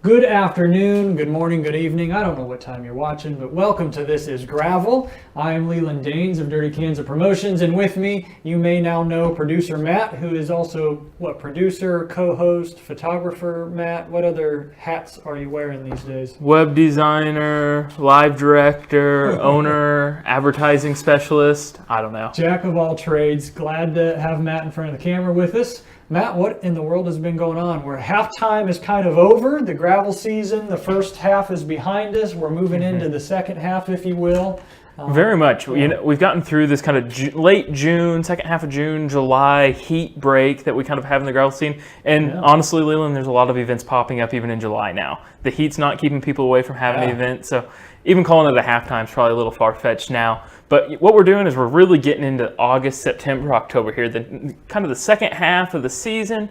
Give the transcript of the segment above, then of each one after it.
Good afternoon, good morning, good evening. I don't know what time you're watching, but welcome to This Is Gravel. I'm Leland Daines of Dirty Kanza Promotions, and with me, you may now know producer Matt, who is also, producer, co-host, photographer. Matt, what other hats are you wearing these days? Web designer, live director, owner, advertising specialist, I don't know. Jack of all trades. Glad to have Matt in front of the camera with us. Matt, what in the world has been going on? Where halftime is kind of over, the gravel season, the first half is behind us. We're moving into the second half, if you will. Very much. Yeah. You know, we've gotten through this kind of late June, second half of June, July heat break that we kind of have in the gravel scene. And honestly, Leland, there's a lot of events popping up even in July now. The heat's not keeping people away from having events, so even calling it a halftime is probably a little far-fetched now. But what we're doing is we're really getting into August, September, October here, the kind of the second half of the season.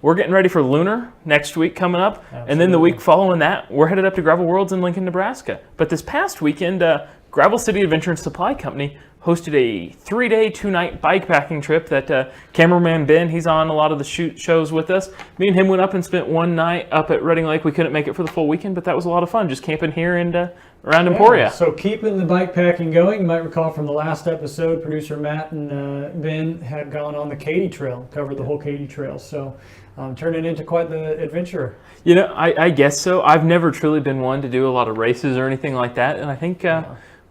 We're getting ready for Lunar next week coming up. Absolutely. And then the week following that, we're headed up to Gravel Worlds in Lincoln, Nebraska. But this past weekend, Gravel City Adventure and Supply Company hosted a 3-day, 2-night bikepacking trip that cameraman Ben, he's on a lot of the shows with us. Me and him went up and spent one night up at Redding Lake. We couldn't make it for the full weekend, but that was a lot of fun, just camping here and around Emporia. So keeping the bikepacking going, you might recall from the last episode, producer Matt and Ben had gone on the Katy Trail, covered the whole Katy Trail. So turning into quite the adventure. You know, I guess so. I've never truly been one to do a lot of races or anything like that, and I think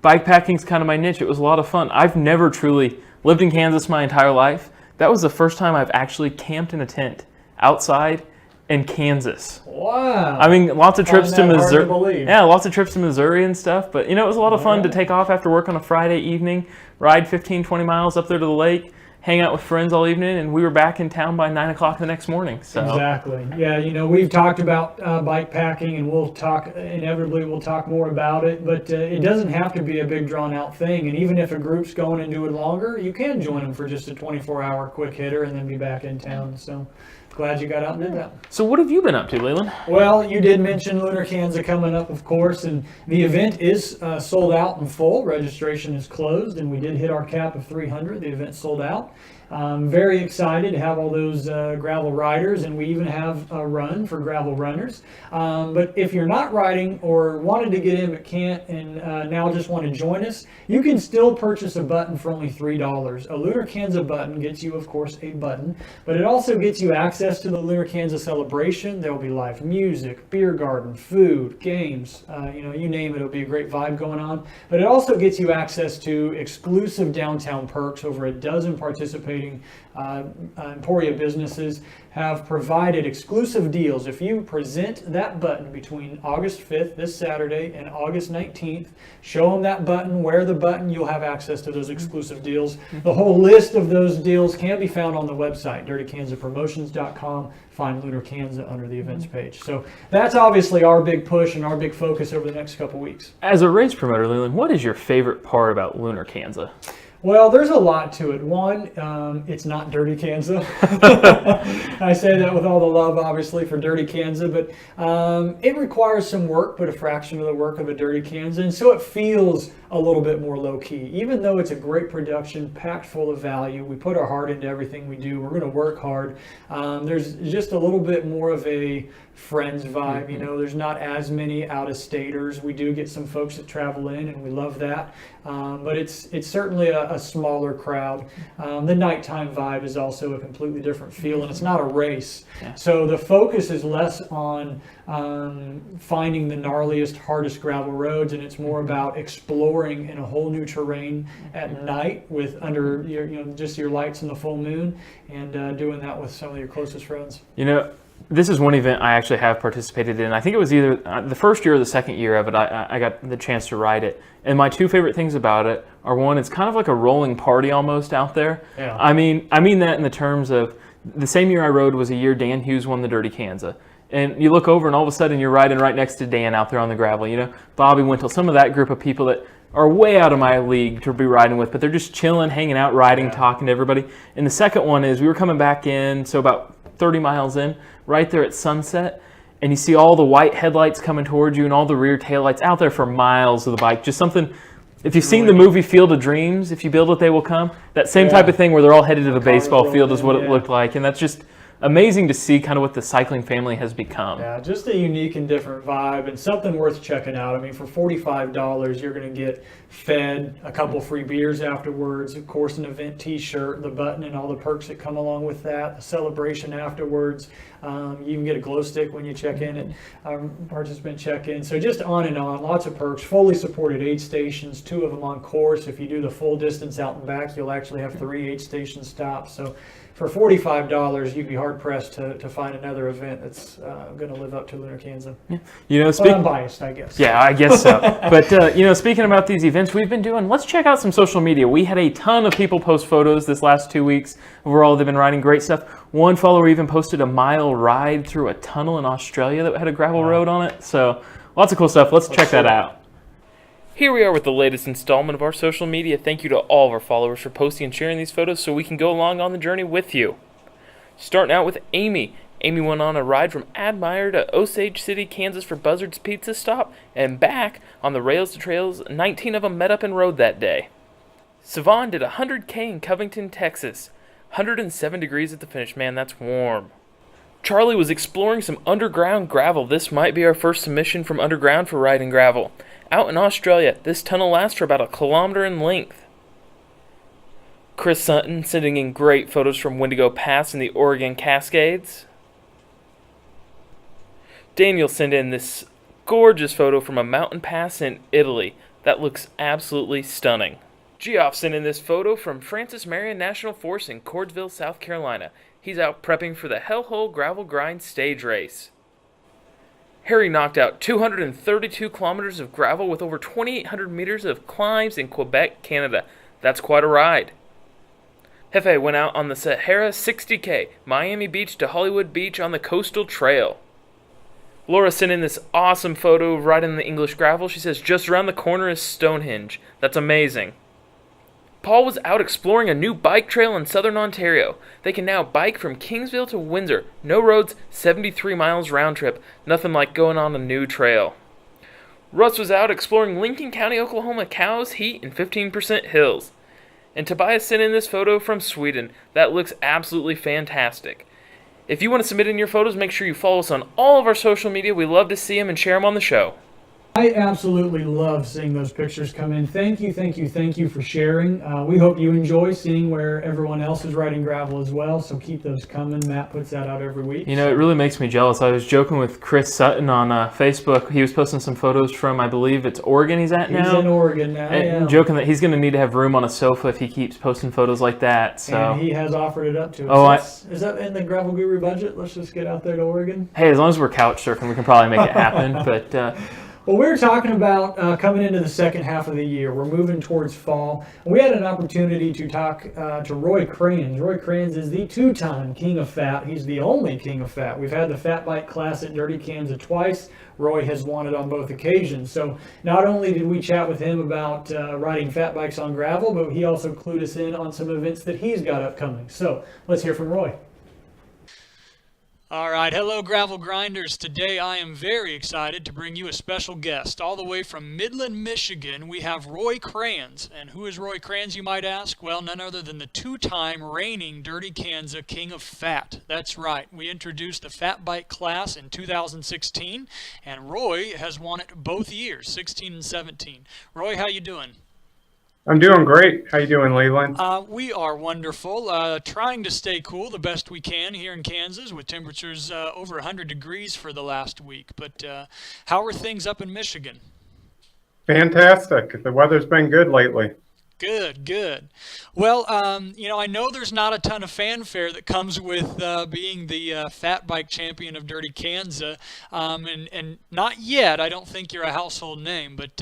bikepacking's kind of my niche. It was a lot of fun. I've never truly lived in Kansas my entire life. That was the first time I've actually camped in a tent outside in Kansas. Wow. I mean, lots of trips to Missouri. Hard to believe. Yeah, lots of trips to Missouri and stuff. But, you know, it was a lot of fun to take off after work on a Friday evening, ride 15, 20 miles up there to the lake, hang out with friends all evening, and we were back in town by 9 o'clock the next morning. So. Exactly. Yeah, you know, we've talked about bike packing, and we'll talk more about it, but it doesn't have to be a big drawn-out thing, and even if a group's going and doing longer, you can join them for just a 24-hour quick hitter and then be back in town. So glad you got out and did that. So what have you been up to, Leland? Well, you did mention Lunar Kanza coming up, of course, and the event is sold out in full. Registration is closed, and we did hit our cap of 300. The event sold out. I'm very excited to have all those gravel riders, and we even have a run for gravel runners. But if you're not riding or wanted to get in but can't and now just want to join us, you can still purchase a button for only $3. A Lunar Kanza button gets you, of course, a button, but it also gets you access to the Lunar Kanza celebration. There will be live music, beer garden, food, games, you name it. It'll be a great vibe going on. But it also gets you access to exclusive downtown perks. Over a dozen participating Emporia businesses have provided exclusive deals. If you present that button between August 5th, this Saturday, and August 19th, show them that button, wear the button, you'll have access to those exclusive deals. The whole list of those deals can be found on the website, dirtykanzapromotions.com. Find Lunar Kanza under the events page. So that's obviously our big push and our big focus over the next couple weeks. As a race promoter, Leland, what is your favorite part about Lunar Kanza? Well, there's a lot to it. One, it's not Dirty Kanza. I say that with all the love, obviously, for Dirty Kanza, but it requires some work, but a fraction of the work of a Dirty Kanza, and so it feels a little bit more low-key. Even though it's a great production, packed full of value, we put our heart into everything we do. We're going to work hard. There's just a little bit more of a friends vibe. You know, there's not as many out-of-staters. We do get some folks that travel in, and we love that. But it's certainly a smaller crowd. The nighttime vibe is also a completely different feel, and it's not a race. Yeah. So the focus is less on finding the gnarliest, hardest gravel roads, and it's more about exploring in a whole new terrain at night with under just your lights and the full moon, and doing that with some of your closest friends. You know, this is one event I actually have participated in. I think it was either the first year or the second year of it, I got the chance to ride it. And my two favorite things about it are, one, it's kind of like a rolling party almost out there. Yeah. I mean that in the terms of the same year I rode was a year Dan Hughes won the Dirty Kanza. And you look over and all of a sudden you're riding right next to Dan out there on the gravel. You know, Bobby Wintle, some of that group of people that are way out of my league to be riding with, but they're just chilling, hanging out, riding, talking to everybody. And the second one is we were coming back in, so about 30 miles in, right there at sunset, and you see all the white headlights coming towards you and all the rear taillights out there for miles of the bike. Just something, if you've seen the movie Field of Dreams, If You Build It, They Will Come, that same type of thing where they're all headed to the baseball field is what it looked like. And that's just amazing to see kind of what the cycling family has become. Yeah, just a unique and different vibe and something worth checking out. I mean, for $45, you're going to get fed, a couple free beers afterwards, of course, an event t-shirt, the button and all the perks that come along with that, the celebration afterwards. You can get a glow stick when you check in at participant check-in. So just on and on, lots of perks, fully supported aid stations, 2 of them on course. If you do the full distance out and back, you'll actually have 3 aid station stops. So for $45, you'd be hard-pressed to find another event that's going to live up to Lunar Kanza. You know, Well, I'm biased, I guess. Yeah, I guess so. But, you know, speaking about these events we've been doing, let's check out some social media. We had a ton of people post photos this last 2 weeks. Overall, they've been writing great stuff. One follower even posted a mile ride through a tunnel in Australia that had a gravel road on it. So lots of cool stuff. Let's check that out. Here we are with the latest installment of our social media. Thank you to all of our followers for posting and sharing these photos so we can go along on the journey with you. Starting out with Amy. Amy went on a ride from Admire to Osage City, Kansas for Buzzard's Pizza Stop and back on the Rails to Trails. 19 of them met up and rode that day. Savon did 100K in Covington, Texas. 107 degrees at the finish. Man, that's warm. Charlie was exploring some underground gravel. This might be our first submission from underground for riding gravel. Out in Australia, this tunnel lasts for about 1 kilometer in length. Chris Sutton sending in great photos from Wendigo Pass in the Oregon Cascades. Daniel sent in this gorgeous photo from a mountain pass in Italy. That looks absolutely stunning. Geoff sent in this photo from Francis Marion National Forest in Cordesville, South Carolina. He's out prepping for the Hellhole Gravel Grind stage race. Harry knocked out 232 kilometers of gravel with over 2,800 meters of climbs in Quebec, Canada. That's quite a ride. Hefe went out on the Sahara 60K, Miami Beach to Hollywood Beach on the Coastal Trail. Laura sent in this awesome photo riding in the English gravel. She says, just around the corner is Stonehenge. That's amazing. Paul was out exploring a new bike trail in southern Ontario. They can now bike from Kingsville to Windsor. No roads, 73 miles round trip. Nothing like going on a new trail. Russ was out exploring Lincoln County, Oklahoma, cows, heat, and 15% hills. And Tobias sent in this photo from Sweden. That looks absolutely fantastic. If you want to submit in your photos, make sure you follow us on all of our social media. We love to see them and share them on the show. I absolutely love seeing those pictures come in. Thank you for sharing. We hope you enjoy seeing where everyone else is riding gravel as well, so keep those coming. Matt puts that out every week. You know, it really makes me jealous. I was joking with Chris Sutton on Facebook. He was posting some photos from, I believe it's Oregon he's at now. He's in Oregon now, and joking that he's going to need to have room on a sofa if he keeps posting photos like that. So. And he has offered it up to us. Is that in the Gravel Guru budget? Let's just get out there to Oregon. Hey, as long as we're couch surfing, we can probably make it happen. But well, we're talking about coming into the second half of the year. We're moving towards fall. We had an opportunity to talk to Roy Kranz. Roy Kranz is the 2-time King of Fat. He's the only King of Fat. We've had the Fat Bike Class at Dirty Kanza twice. Roy has won it on both occasions. So not only did we chat with him about riding fat bikes on gravel, but he also clued us in on some events that he's got upcoming. So let's hear from Roy. All right, hello Gravel Grinders. Today I am very excited to bring you a special guest. All the way from Midland, Michigan, we have Roy Kranz. And who is Roy Kranz, you might ask? Well, none other than the 2-time reigning Dirty Kanza King of Fat. That's right, we introduced the Fat Bike class in 2016, and Roy has won it both years, 16 and 17. Roy, how you doing? I'm doing great. How you doing, Leland? We are wonderful. Trying to stay cool the best we can here in Kansas with temperatures over 100 degrees for the last week. But how are things up in Michigan? Fantastic. The weather's been good lately. Good, good. Well, you know, I know there's not a ton of fanfare that comes with being the fat bike champion of Dirty Kanza, and not yet. I don't think you're a household name, but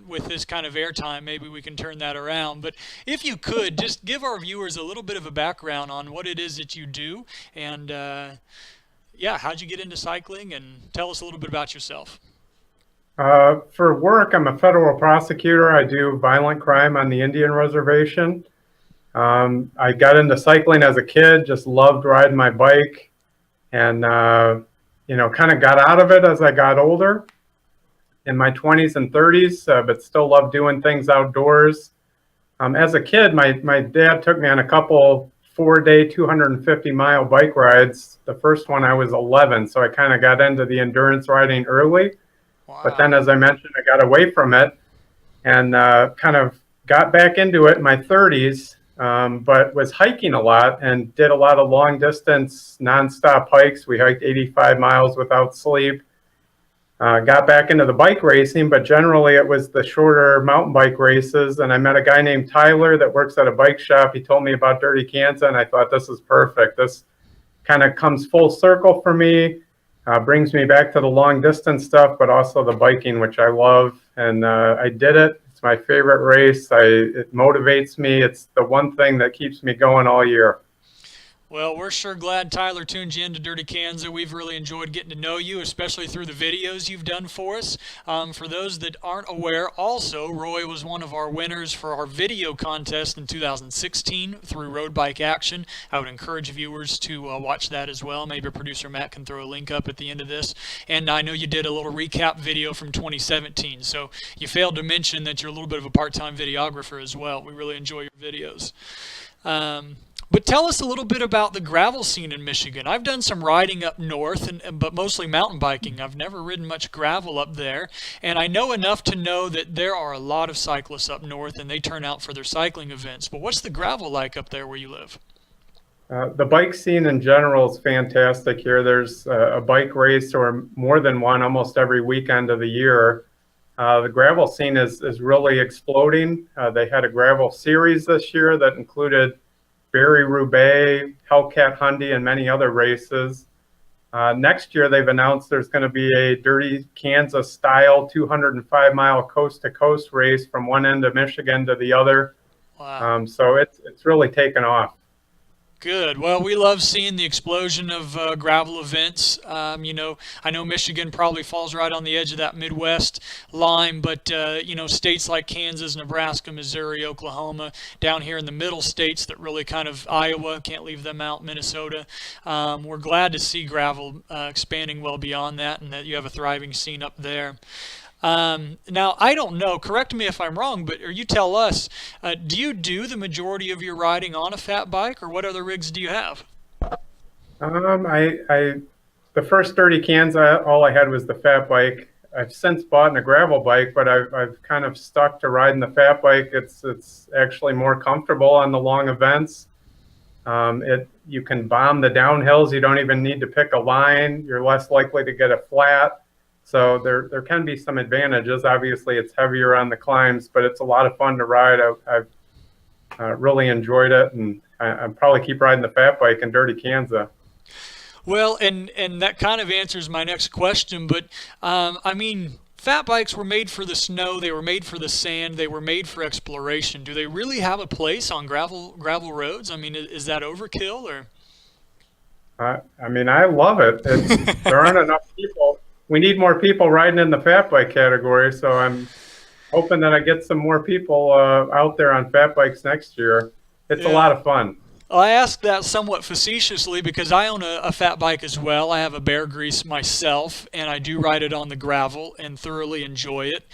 with this kind of airtime, maybe we can turn that around. But if you could, just give our viewers a little bit of a background on what it is that you do, and yeah, how'd you get into cycling, and tell us a little bit about yourself. For work, I'm a federal prosecutor. I do violent crime on the Indian reservation. I got into cycling as a kid, just loved riding my bike, and you know, kind of got out of it as I got older in my 20s and 30s, but still loved doing things outdoors. As a kid, my dad took me on a couple 4-day, 250-mile bike rides. The first one I was 11, so I kind of got into the endurance riding early. Wow. But then, as I mentioned, I got away from it and kind of got back into it in my 30s, but was hiking a lot and did a lot of long distance nonstop hikes. We hiked 85 miles without sleep. Got back into the bike racing, but generally it was the shorter mountain bike races. And I met a guy named Tyler that works at a bike shop. He told me about Dirty Kanza, and I thought, this is perfect. This kind of comes full circle for me, brings me back to the long distance stuff, but also the biking, which I love. And I did it. It's my favorite race. It motivates me. It's the one thing that keeps me going all year. Well, we're sure glad Tyler tuned you into Dirty Kanza. We've really enjoyed getting to know you, especially through the videos you've done for us. For those that aren't aware, also, Roy was one of our winners for our video contest in 2016 through Road Bike Action. I would encourage viewers to watch that as well. Maybe producer Matt can throw a link up at the end of this. And I know you did a little recap video from 2017, so you failed to mention that you're a little bit of a part-time videographer as well. We really enjoy your videos. But tell us a little bit about the gravel scene in Michigan. I've done some riding up north, but mostly mountain biking. I've never ridden much gravel up there, and I know enough to know that there are a lot of cyclists up north, and they turn out for their cycling events. But what's the gravel like up there where you live? The bike scene in general is fantastic here. There's a bike race or more than one almost every weekend of the year. The gravel scene is really exploding. They had a gravel series this year that included Barry-Roubaix, Hellcat Hundy, and many other races. Next year, they've announced there's going to be a Dirty Kanza style 205-mile coast-to-coast race from one end of Michigan to the other. Wow. So it's really taken off. Good. Well, we love seeing the explosion of gravel events. You know, I know Michigan probably falls right on the edge of that Midwest line, but, you know, states like Kansas, Nebraska, Missouri, Oklahoma, down here in the middle states that really kind of Iowa, can't leave them out, Minnesota. We're glad to see gravel expanding well beyond that and that you have a thriving scene up there. Now, I don't know, correct me if I'm wrong, but or you tell us, do you do the majority of your riding on a fat bike, or what other rigs do you have? The first Dirty Kanza, all I had was the fat bike. I've since bought a gravel bike, but I've kind of stuck to riding the fat bike. It's actually more comfortable on the long events. You can bomb the downhills. You don't even need to pick a line. You're less likely to get a flat. So there can be some advantages. Obviously, it's heavier on the climbs, but it's a lot of fun to ride. I've really enjoyed it, and I'll probably keep riding the fat bike in Dirty Kanza. Well, and that kind of answers my next question, but I mean, fat bikes were made for the snow, they were made for the sand, they were made for exploration. Do they really have a place on gravel roads? I mean, is that overkill, or? I mean, I love it. There aren't enough people. We need more people riding in the fat bike category, so I'm hoping that I get some more people out there on fat bikes next year. It's a lot of fun. I ask that somewhat facetiously because I own a fat bike as well. I have a Bear Grease myself, and I do ride it on the gravel and thoroughly enjoy it.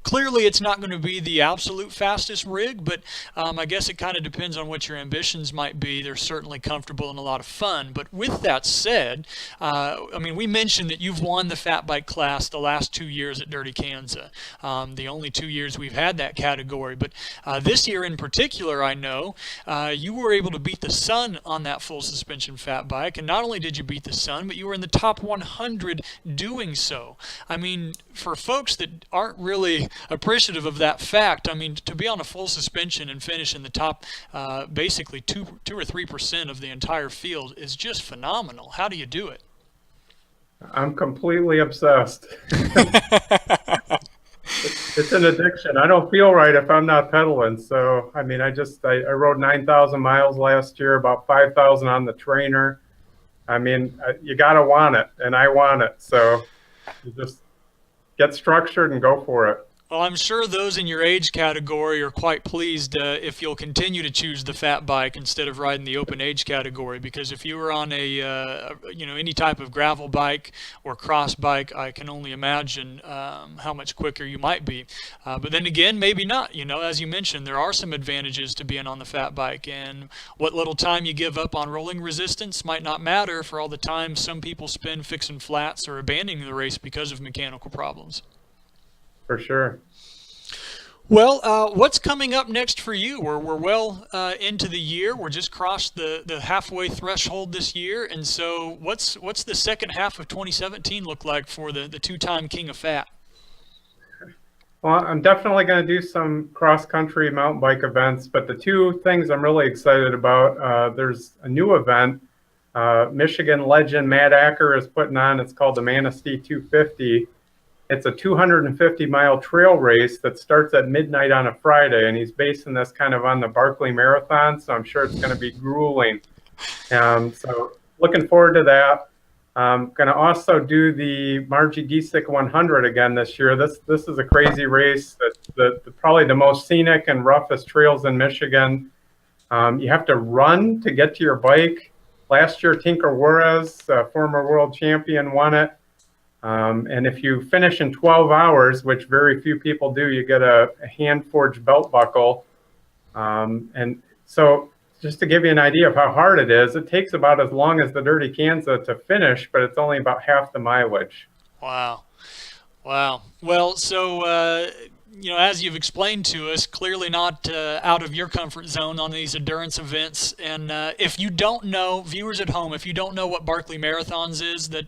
Clearly, it's not going to be the absolute fastest rig, but I guess it kind of depends on what your ambitions might be. They're certainly comfortable and a lot of fun. But with that said, I mean, we mentioned that you've won the fat bike class the last 2 years at Dirty Kanza, the only 2 years we've had that category. But this year in particular, I know, you were able to beat the sun on that full suspension fat bike. And not only did you beat the sun, but you were in the top 100 doing so. I mean, for folks that aren't really appreciative of that fact, I mean, to be on a full suspension and finish in the top basically 2 or 3% of the entire field is just phenomenal. How do you do it? I'm completely obsessed. It's an addiction. I don't feel right if I'm not pedaling. So, I mean, I rode 9,000 miles last year, about 5,000 on the trainer. I mean, you got to want it, and I want it. So you just get structured and go for it. Well, I'm sure those in your age category are quite pleased if you'll continue to choose the fat bike instead of riding the open age category. Because if you were on any type of gravel bike or cross bike, I can only imagine how much quicker you might be. But then again, maybe not. As you mentioned, there are some advantages to being on the fat bike, and what little time you give up on rolling resistance might not matter for all the time some people spend fixing flats or abandoning the race because of mechanical problems. For sure. Well, what's coming up next for you? We're well into the year. We're just crossed the halfway threshold this year, and so what's the second half of 2017 look like for the two-time King of Fat? Well, I'm definitely going to do some cross-country mountain bike events, but the two things I'm really excited about, there's a new event Michigan legend Matt Acker is putting on. It's called the Manistee 250. It's a 250-mile trail race that starts at midnight on a Friday, and he's basing this kind of on the Barkley Marathon, so I'm sure it's going to be grueling. So looking forward to that. I'm going to also do the Margie Jisuk 100 again this year. This is a crazy race. That's probably the most scenic and roughest trails in Michigan. You have to run to get to your bike. Last year, Tinker Juarez, former world champion, won it. And if you finish in 12 hours, which very few people do, you get a hand-forged belt buckle. And so just to give you an idea of how hard it is, it takes about as long as the Dirty Kanza to finish, but it's only about half the mileage. Wow. Well, so, as you've explained to us, clearly not out of your comfort zone on these endurance events. And if you don't know, viewers at home, if you don't know what Barkley Marathons is, the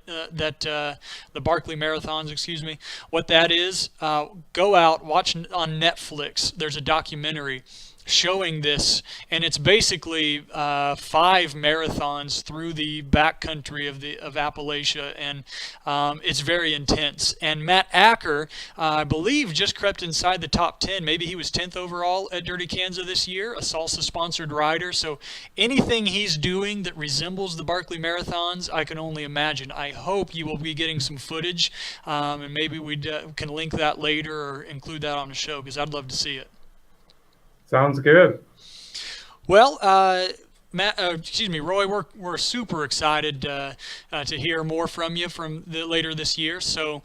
Barkley Marathons, what that is, go out, watch on Netflix. There's a documentary showing this, and it's basically 5 marathons through the backcountry of Appalachia, and it's very intense. And Matt Acker, I believe, just crept inside the top 10. Maybe he was 10th overall at Dirty Kanza this year, a salsa-sponsored rider. So anything he's doing that resembles the Barkley Marathons, I can only imagine. I hope you will be getting some footage, and maybe we can link that later or include that on the show, because I'd love to see it. Sounds good. Well, Roy, we're super excited to hear more from you later this year. So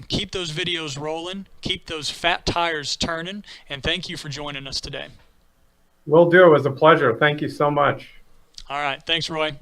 keep those videos rolling, keep those fat tires turning, and thank you for joining us today. Will do. It was a pleasure. Thank you so much. All right. Thanks, Roy.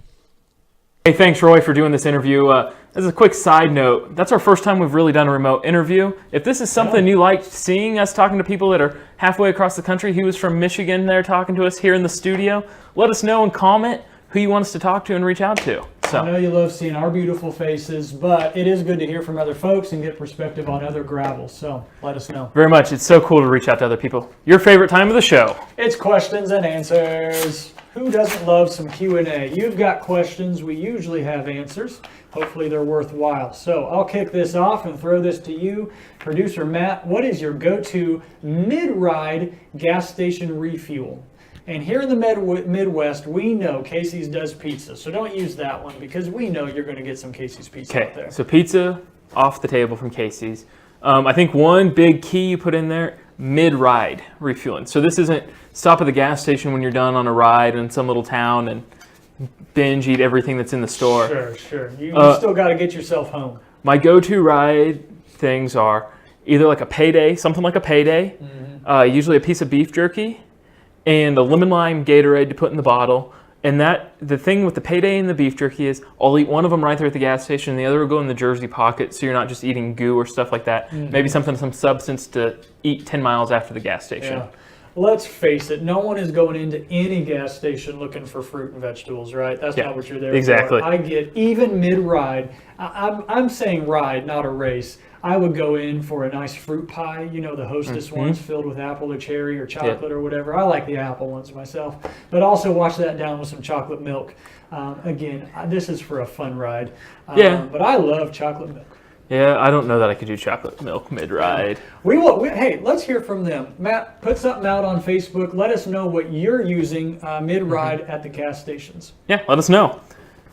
Hey, thanks, Roy, for doing this interview. As a quick side note, that's our first time we've really done a remote interview. If this is something you liked seeing, us talking to people that are halfway across the country, he was from Michigan there talking to us here in the studio, let us know and comment who you want us to talk to and reach out to. So I know you love seeing our beautiful faces, but it is good to hear from other folks and get perspective on other gravels, so let us know. very much. It's so cool to reach out to other people. Your favorite time of the show. It's questions and answers. Who doesn't love some Q&A? You've got questions. We usually have answers. Hopefully they're worthwhile. So I'll kick this off and throw this to you. Producer Matt, what is your go-to mid-ride gas station refuel? And here in the Midwest, we know Casey's does pizza. So don't use that one because we know you're going to get some Casey's pizza out there. So pizza off the table from Casey's. I think one big key you put in there, mid-ride refueling. So this isn't stop at the gas station when you're done on a ride in some little town and binge eat everything that's in the store. Sure. You still got to get yourself home. My go-to ride things are either like a payday, something like a payday, usually a piece of beef jerky, and a lemon lime Gatorade to put in the bottle. And the thing with the payday and the beef jerky is I'll eat one of them right there at the gas station, and the other will go in the jersey pocket, so you're not just eating goo or stuff like that. Maybe some substance to eat 10 miles after the gas station. Yeah. Let's face it, no one is going into any gas station looking for fruit and vegetables, right? That's not what you're there exactly. for. I get, even mid-ride, I'm saying ride, not a race. I would go in for a nice fruit pie, the Hostess ones filled with apple or cherry or chocolate or whatever. I like the apple ones myself, but also wash that down with some chocolate milk. Again, this is for a fun ride, but I love chocolate milk. Yeah, I don't know that I could do chocolate milk mid-ride. Hey, let's hear from them. Matt, put something out on Facebook. Let us know what you're using mid-ride at the gas stations. Yeah, let us know.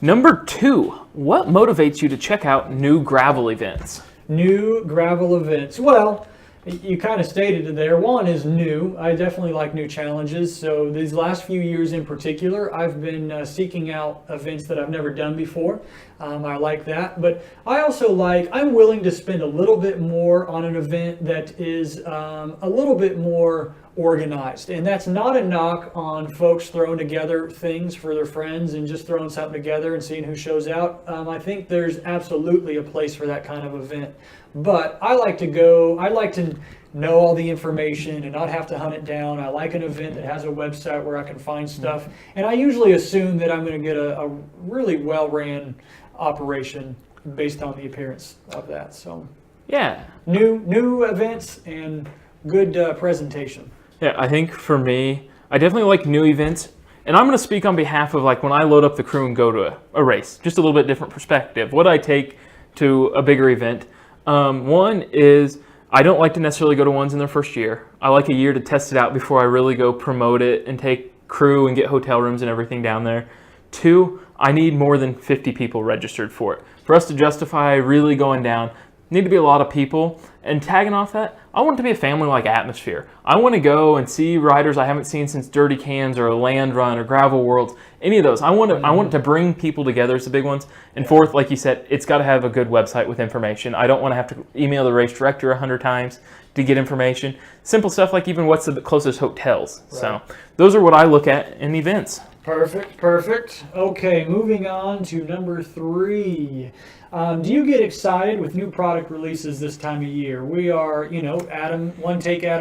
Number 2, what motivates you to check out new gravel events? New gravel events. Well, you kind of stated it there. One is new. I definitely like new challenges. So these last few years in particular, I've been seeking out events that I've never done before. I like that. But I also I'm willing to spend a little bit more on an event that is a little bit more organized. And that's not a knock on folks throwing together things for their friends and just throwing something together and seeing who shows out. I think there's absolutely a place for that kind of event. But I like to know all the information and not have to hunt it down. I like an event that has a website where I can find stuff. And I usually assume that I'm going to get a really well-ran operation based on the appearance of that. So Yeah. new events and good presentation. Yeah, I think for me, I definitely like new events. And I'm going to speak on behalf of when I load up the crew and go to a race, just a little bit different perspective. What I take to a bigger event. One is I don't like to necessarily go to ones in their first year. I like a year to test it out before I really go promote it and take crew and get hotel rooms and everything down there. Two, I need more than 50 people registered for it. For us to justify really going down, need to be a lot of people. And tagging off that, I want it to be a family-like atmosphere. I want to go and see riders I haven't seen since Dirty Cans or Land Run or Gravel Worlds, any of those. I want to bring people together as the big ones. And fourth, like you said, it's got to have a good website with information. I don't want to have to email the race director 100 times to get information. Simple stuff like even what's the closest hotels. Right. So those are what I look at in events. Perfect. Okay, moving on to number 3. Do you get excited with new product releases this time of year? We are, Adam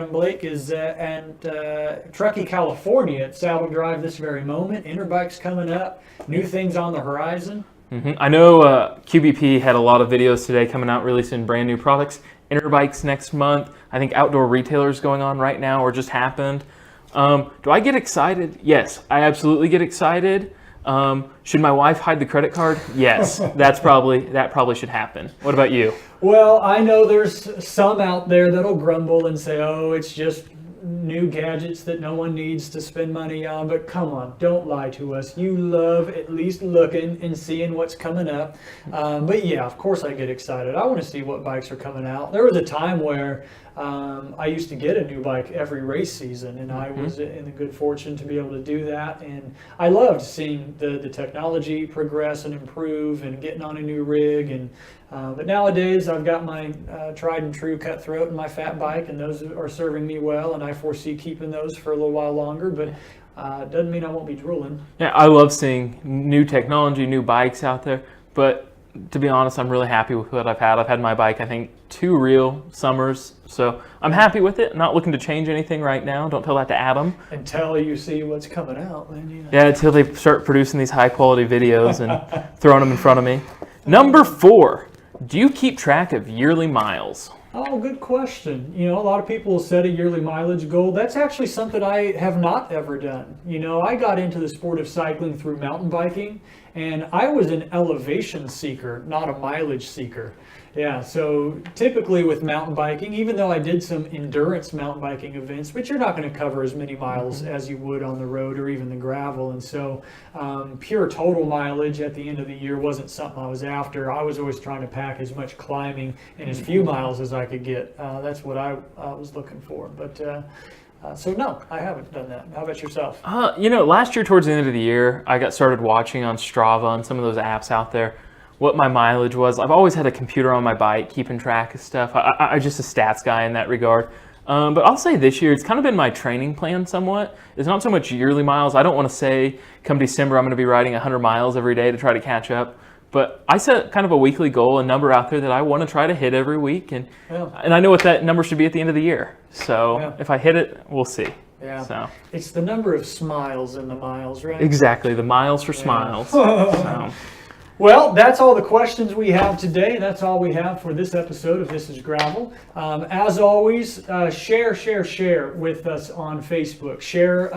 Blake is at Truckee, California at Saddle Drive this very moment. Interbike's coming up, new things on the horizon. Mm-hmm. I know QBP had a lot of videos today coming out releasing brand new products. Interbike's next month. I think Outdoor Retailer's going on right now or just happened. Do I get excited? Yes, I absolutely get excited. Should my wife hide the credit card? Yes, that probably should happen. What about you? Well, I know there's some out there that'll grumble and say, oh, it's just new gadgets that no one needs to spend money on. But come on, don't lie to us. You love at least looking and seeing what's coming up. But yeah, of course I get excited. I want to see what bikes are coming out. There was a time where I used to get a new bike every race season, and I was in the good fortune to be able to do that. And I loved seeing the technology progress and improve and getting on a new rig. And but nowadays I've got my tried and true Cutthroat and my fat bike, and those are serving me well, and I foresee keeping those for a little while longer. But doesn't mean I won't be drooling. Yeah, I love seeing new technology, new bikes out there. But to be honest, I'm really happy with what I've had. I've had my bike, I think, 2 real summers. So I'm happy with it. Not looking to change anything right now. Don't tell that to Adam. Until you see what's coming out. Then, Yeah, until they start producing these high-quality videos and throwing them in front of me. Number 4, do you keep track of yearly miles? Oh, good question. A lot of people set a yearly mileage goal. That's actually something I have not ever done. I got into the sport of cycling through mountain biking, and I was an elevation seeker, not a mileage seeker. Yeah, so typically with mountain biking, even though I did some endurance mountain biking events, but you're not going to cover as many miles as you would on the road or even the gravel. And so pure total mileage at the end of the year wasn't something I was after. I was always trying to pack as much climbing and as few miles as I could get. That's what I was looking for. But so no, I haven't done that. How about yourself? Last year towards the end of the year, I got started watching on Strava and some of those apps out there what my mileage was. I've always had a computer on my bike keeping track of stuff. I'm just a stats guy in that regard. But I'll say this year, it's kind of been my training plan somewhat. It's not so much yearly miles. I don't want to say come December I'm going to be riding 100 miles every day to try to catch up. But I set kind of a weekly goal, a number out there that I want to try to hit every week. And I know what that number should be at the end of the year. So if I hit it, we'll see. Yeah. So it's the number of smiles in the miles, right? Exactly. The miles for smiles. So. Well, that's all the questions we have today. That's all we have for this episode of This is Gravel. As always, share with us on Facebook. Share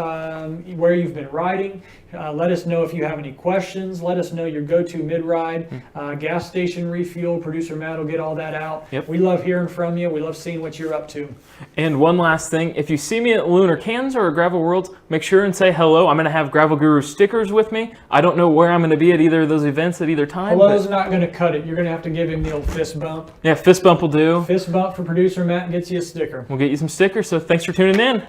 where you've been riding. Let us know if you have any questions. Let us know your go-to mid-ride, gas station refuel. Producer Matt will get all that out. Yep. We love hearing from you. We love seeing what you're up to. And one last thing, if you see me at Lunar, Kanza, or Gravel Worlds, make sure and say hello. I'm going to have Gravel Guru stickers with me. I don't know where I'm going to be at either of those events at either time. Hello's not going to cut it. You're going to have to give him the old fist bump. Yeah, fist bump will do. Fist bump for producer Matt gets you a sticker. We'll get you some stickers, so thanks for tuning in.